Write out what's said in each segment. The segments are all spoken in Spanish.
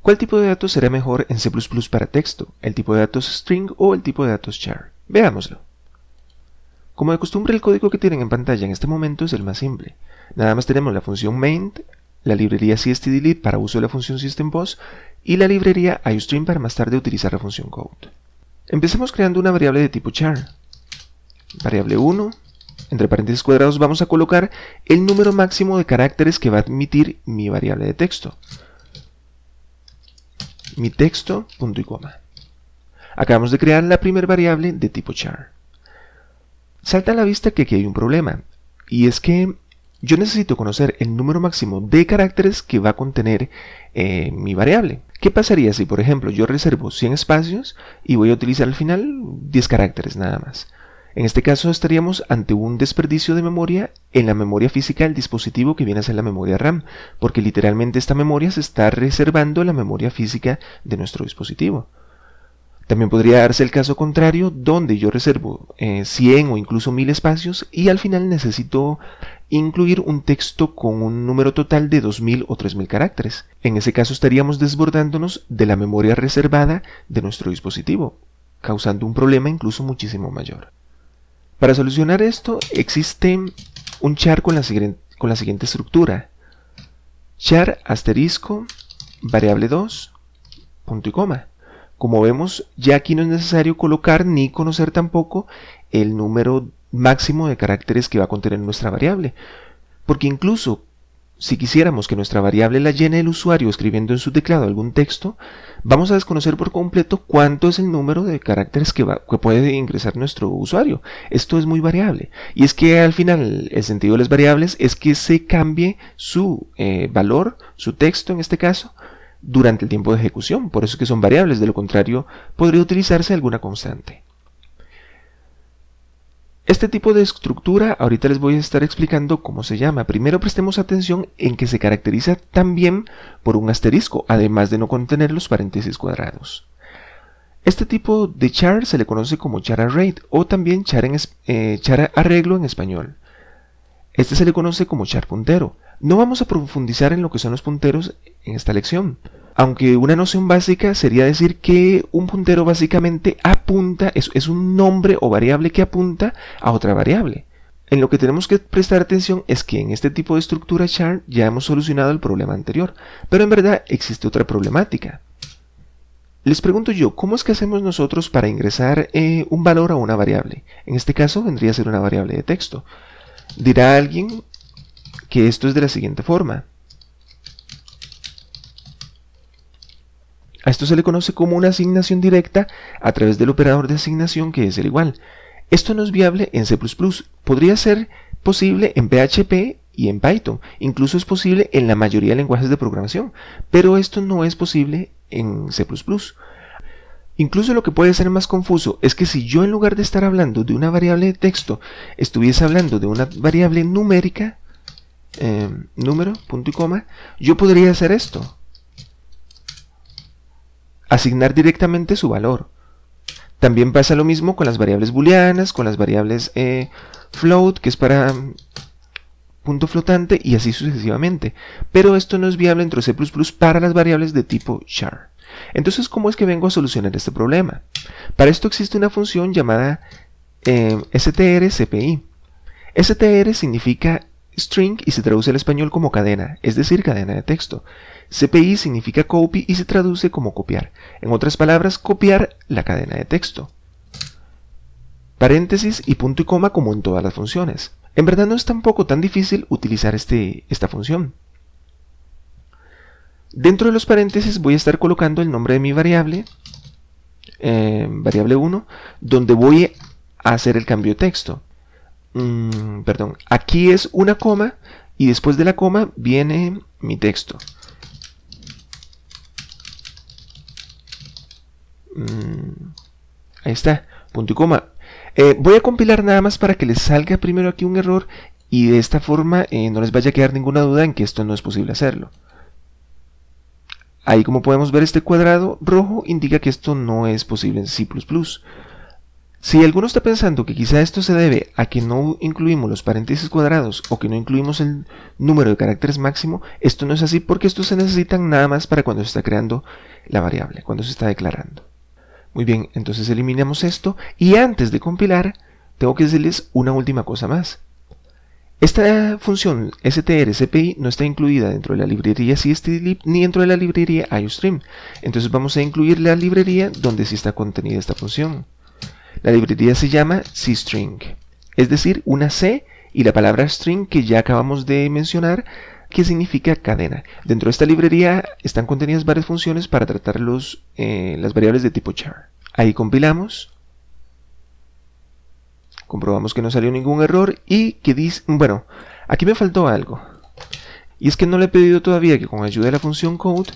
¿Cuál tipo de datos será mejor en C++ para texto? ¿El tipo de datos string o el tipo de datos char? Veámoslo. Como de costumbre, el código que tienen en pantalla en este momento es el más simple. Nada más tenemos la función main, la librería cstdelete para uso de la función systemboss y la librería iostream para más tarde utilizar la función code. Empecemos creando una variable de tipo char. Variable 1, entre paréntesis cuadrados vamos a colocar el número máximo de caracteres que va a admitir mi variable de texto. Mi texto, punto y coma. Acabamos de crear la primera variable de tipo char. Salta a la vista que aquí hay un problema, y es que yo necesito conocer el número máximo de caracteres que va a contener mi variable. ¿Qué pasaría si, por ejemplo, yo reservo 100 espacios y voy a utilizar al final 10 caracteres nada más? En este caso estaríamos ante un desperdicio de memoria en la memoria física del dispositivo que viene a ser la memoria RAM, porque literalmente esta memoria se está reservando la memoria física de nuestro dispositivo. También podría darse el caso contrario, donde yo reservo 100 o incluso 1000 espacios y al final necesito incluir un texto con un número total de 2000 o 3000 caracteres. En ese caso estaríamos desbordándonos de la memoria reservada de nuestro dispositivo, causando un problema incluso muchísimo mayor. Para solucionar esto existe un char con la siguiente estructura. Char asterisco variable 2 punto y coma. Como vemos, ya aquí no es necesario colocar ni conocer tampoco el número máximo de caracteres que va a contener nuestra variable, porque incluso si quisiéramos que nuestra variable la llene el usuario escribiendo en su teclado algún texto, vamos a desconocer por completo cuánto es el número de caracteres que puede ingresar nuestro usuario. Esto es muy variable, y es que al final el sentido de las variables es que se cambie su valor, su texto en este caso, durante el tiempo de ejecución. Por eso es que son variables, de lo contrario podría utilizarse alguna constante. Este tipo de estructura ahorita les voy a estar explicando cómo se llama. Primero prestemos atención en que se caracteriza también por un asterisco, además de no contener los paréntesis cuadrados. Este tipo de char se le conoce como char array o también char arreglo en español. Este se le conoce como char puntero. No vamos a profundizar en lo que son los punteros en esta lección, aunque una noción básica sería decir que un puntero básicamente apunta, es un nombre o variable que apunta a otra variable. En lo que tenemos que prestar atención es que en este tipo de estructura char ya hemos solucionado el problema anterior, pero en verdad existe otra problemática. Les pregunto yo, ¿cómo es que hacemos nosotros para ingresar un valor a una variable? En este caso vendría a ser una variable de texto. Dirá alguien que esto es de la siguiente forma. A esto se le conoce como una asignación directa a través del operador de asignación, que es el igual. Esto no es viable en C++, podría ser posible en PHP y en Python, incluso es posible en la mayoría de lenguajes de programación, pero esto no es posible en C++. Incluso lo que puede ser más confuso es que si yo en lugar de estar hablando de una variable de texto, estuviese hablando de una variable numérica, número, punto y coma, yo podría hacer esto. Asignar directamente su valor. También pasa lo mismo con las variables booleanas, con las variables float, que es para punto flotante, y así sucesivamente. Pero esto no es viable en C++ para las variables de tipo char. Entonces, ¿cómo es que vengo a solucionar este problema? Para esto existe una función llamada strcpy. str significa string y se traduce al español como cadena, es decir, cadena de texto. CPI significa copy y se traduce como copiar. En otras palabras, copiar la cadena de texto. Paréntesis y punto y coma como en todas las funciones. En verdad no es tampoco tan difícil utilizar esta función. Dentro de los paréntesis voy a estar colocando el nombre de mi variable, variable 1, donde voy a hacer el cambio de texto. Perdón, aquí es una coma y después de la coma viene mi texto. Ahí está, punto y coma. Voy a compilar nada más para que les salga primero aquí un error y de esta forma no les vaya a quedar ninguna duda en que esto no es posible hacerlo. Ahí, como podemos ver, este cuadrado rojo indica que esto no es posible en C++. Si alguno está pensando que quizá esto se debe a que no incluimos los paréntesis cuadrados o que no incluimos el número de caracteres máximo, esto no es así porque estos se necesitan nada más para cuando se está creando la variable, cuando se está declarando. Muy bien, entonces eliminamos esto y antes de compilar tengo que decirles una última cosa más. Esta función strcpy no está incluida dentro de la librería CSTLib ni dentro de la librería IOStream. Entonces vamos a incluir la librería donde sí está contenida esta función. La librería se llama CString, es decir, una C y la palabra string que ya acabamos de mencionar, que significa cadena. Dentro de esta librería están contenidas varias funciones para tratar las variables de tipo char. Ahí compilamos, comprobamos que no salió ningún error y que dice, bueno, aquí me faltó algo. Y es que no le he pedido todavía que con ayuda de la función code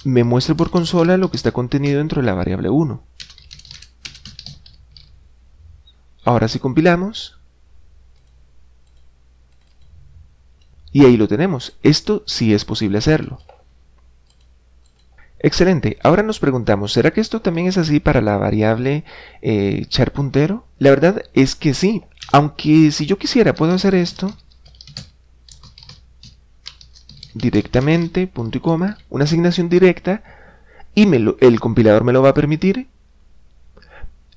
me muestre por consola lo que está contenido dentro de la variable 1. Ahora sí compilamos. Y ahí lo tenemos. Esto sí es posible hacerlo. Excelente. Ahora nos preguntamos, ¿será que esto también es así para la variable char puntero? La verdad es que sí. Aunque si yo quisiera puedo hacer esto directamente, punto y coma, una asignación directa, y el compilador me lo va a permitir.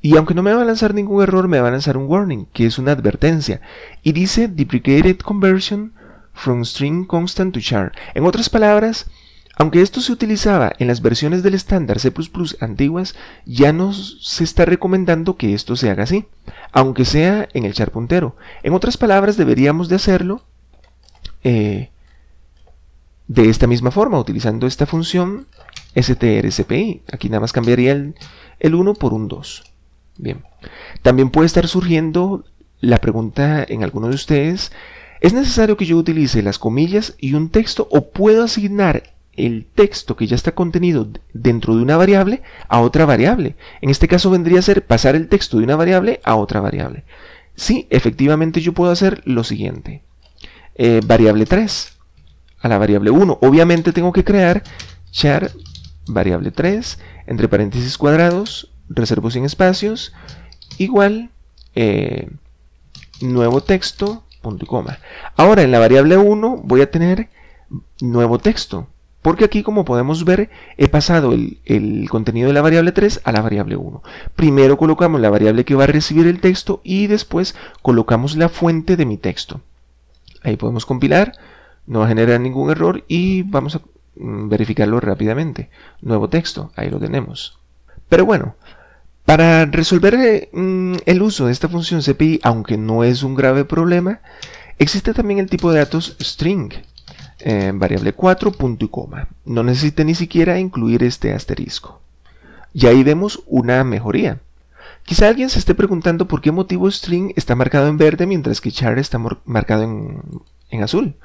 Y aunque no me va a lanzar ningún error, me va a lanzar un warning, que es una advertencia. Y dice Deprecated Conversion from String Constant to Char. En otras palabras, aunque esto se utilizaba en las versiones del estándar C++ antiguas, ya no se está recomendando que esto se haga así, aunque sea en el char puntero. En otras palabras, deberíamos de hacerlo de esta misma forma, utilizando esta función strcpy. Aquí nada más cambiaría el 1 por un 2. Bien, también puede estar surgiendo la pregunta en alguno de ustedes, ¿es necesario que yo utilice las comillas y un texto o puedo asignar el texto que ya está contenido dentro de una variable a otra variable? En este caso vendría a ser pasar el texto de una variable a otra variable. Sí, efectivamente yo puedo hacer lo siguiente. Variable 3 a la variable 1. Obviamente tengo que crear char variable 3 entre paréntesis cuadrados, reservo sin espacios, igual nuevo texto, punto y coma. Ahora en la variable 1 voy a tener nuevo texto, porque aquí, como podemos ver, he pasado el contenido de la variable 3 a la variable 1. Primero colocamos la variable que va a recibir el texto y después colocamos la fuente de mi texto. Ahí podemos compilar, no va a generar ningún error y vamos a verificarlo rápidamente. Nuevo texto, ahí lo tenemos. Pero bueno, para resolver el uso de esta función CPI, aunque no es un grave problema, existe también el tipo de datos string, variable 4, punto y coma. No necesita ni siquiera incluir este asterisco. Y ahí vemos una mejoría. Quizá alguien se esté preguntando por qué motivo string está marcado en verde mientras que char está marcado en azul.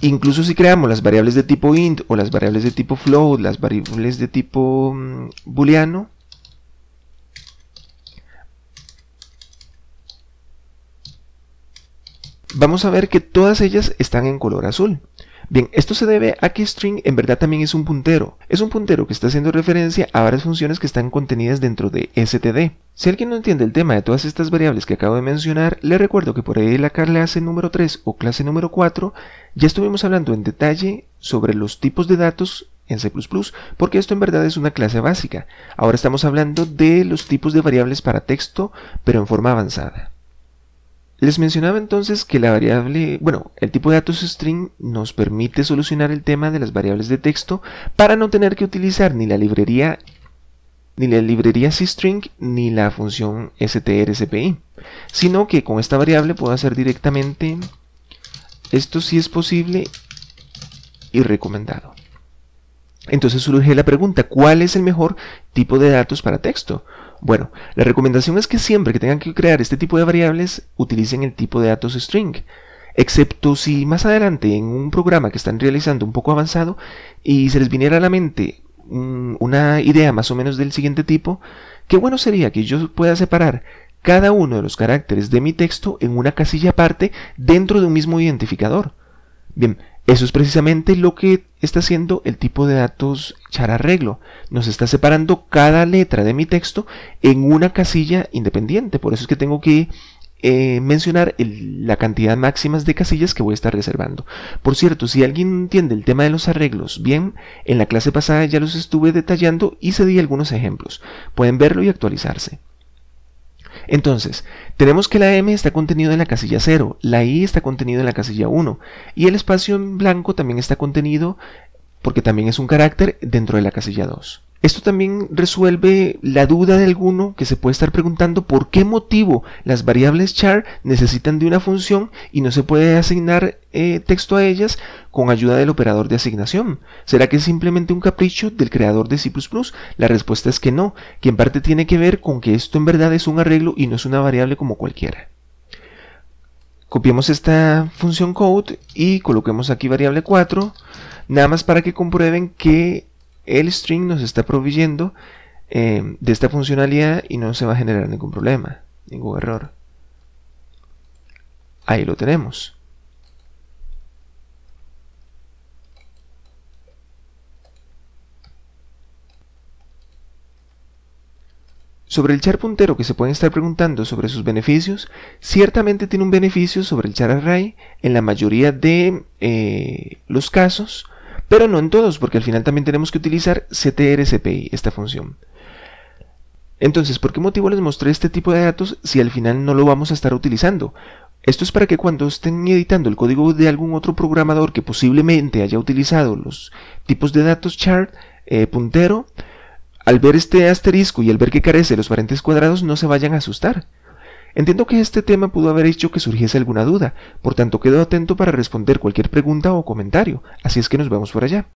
Incluso si creamos las variables de tipo int o las variables de tipo float, las variables de tipo booleano, vamos a ver que todas ellas están en color azul. Bien, esto se debe a que string en verdad también es un puntero. Es un puntero que está haciendo referencia a varias funciones que están contenidas dentro de std. Si alguien no entiende el tema de todas estas variables que acabo de mencionar, le recuerdo que por ahí en la clase número 3 o clase número 4 ya estuvimos hablando en detalle sobre los tipos de datos en C++, porque esto en verdad es una clase básica. Ahora estamos hablando de los tipos de variables para texto, pero en forma avanzada. Les mencionaba entonces que la variable, el tipo de datos string nos permite solucionar el tema de las variables de texto para no tener que utilizar ni la librería CString ni la función strcpy, sino que con esta variable puedo hacer directamente, esto sí es posible y recomendado. Entonces surge la pregunta, ¿cuál es el mejor tipo de datos para texto? Bueno, la recomendación es que siempre que tengan que crear este tipo de variables, utilicen el tipo de datos string, excepto si más adelante en un programa que están realizando un poco avanzado y se les viniera a la mente una idea más o menos del siguiente tipo, qué bueno sería que yo pueda separar cada uno de los caracteres de mi texto en una casilla aparte dentro de un mismo identificador. Bien, eso es precisamente lo que está haciendo el tipo de datos char arreglo. Nos está separando cada letra de mi texto en una casilla independiente. Por eso es que tengo que mencionar la cantidad máxima de casillas que voy a estar reservando. Por cierto, si alguien entiende el tema de los arreglos bien, en la clase pasada ya los estuve detallando y se di algunos ejemplos. Pueden verlo y actualizarse. Entonces, tenemos que la M está contenido en la casilla 0, la I está contenido en la casilla 1 y el espacio en blanco también está contenido, porque también es un carácter, dentro de la casilla 2. Esto también resuelve la duda de alguno que se puede estar preguntando por qué motivo las variables char necesitan de una función y no se puede asignar texto a ellas con ayuda del operador de asignación. ¿Será que es simplemente un capricho del creador de C++? La respuesta es que no, que en parte tiene que ver con que esto en verdad es un arreglo y no es una variable como cualquiera. Copiemos esta función code y coloquemos aquí variable 4, nada más para que comprueben que el string nos está proveyendo de esta funcionalidad y no se va a generar ningún problema, ningún error. Ahí lo tenemos. Sobre el char puntero, que se pueden estar preguntando sobre sus beneficios, ciertamente tiene un beneficio sobre el char array en la mayoría de los casos, pero no en todos, porque al final también tenemos que utilizar ctrcpi, esta función. Entonces, ¿por qué motivo les mostré este tipo de datos si al final no lo vamos a estar utilizando? Esto es para que cuando estén editando el código de algún otro programador que posiblemente haya utilizado los tipos de datos char, puntero, al ver este asterisco y al ver que carece de los paréntesis cuadrados no se vayan a asustar. Entiendo que este tema pudo haber hecho que surgiese alguna duda, por tanto quedo atento para responder cualquier pregunta o comentario, así es que nos vemos por allá.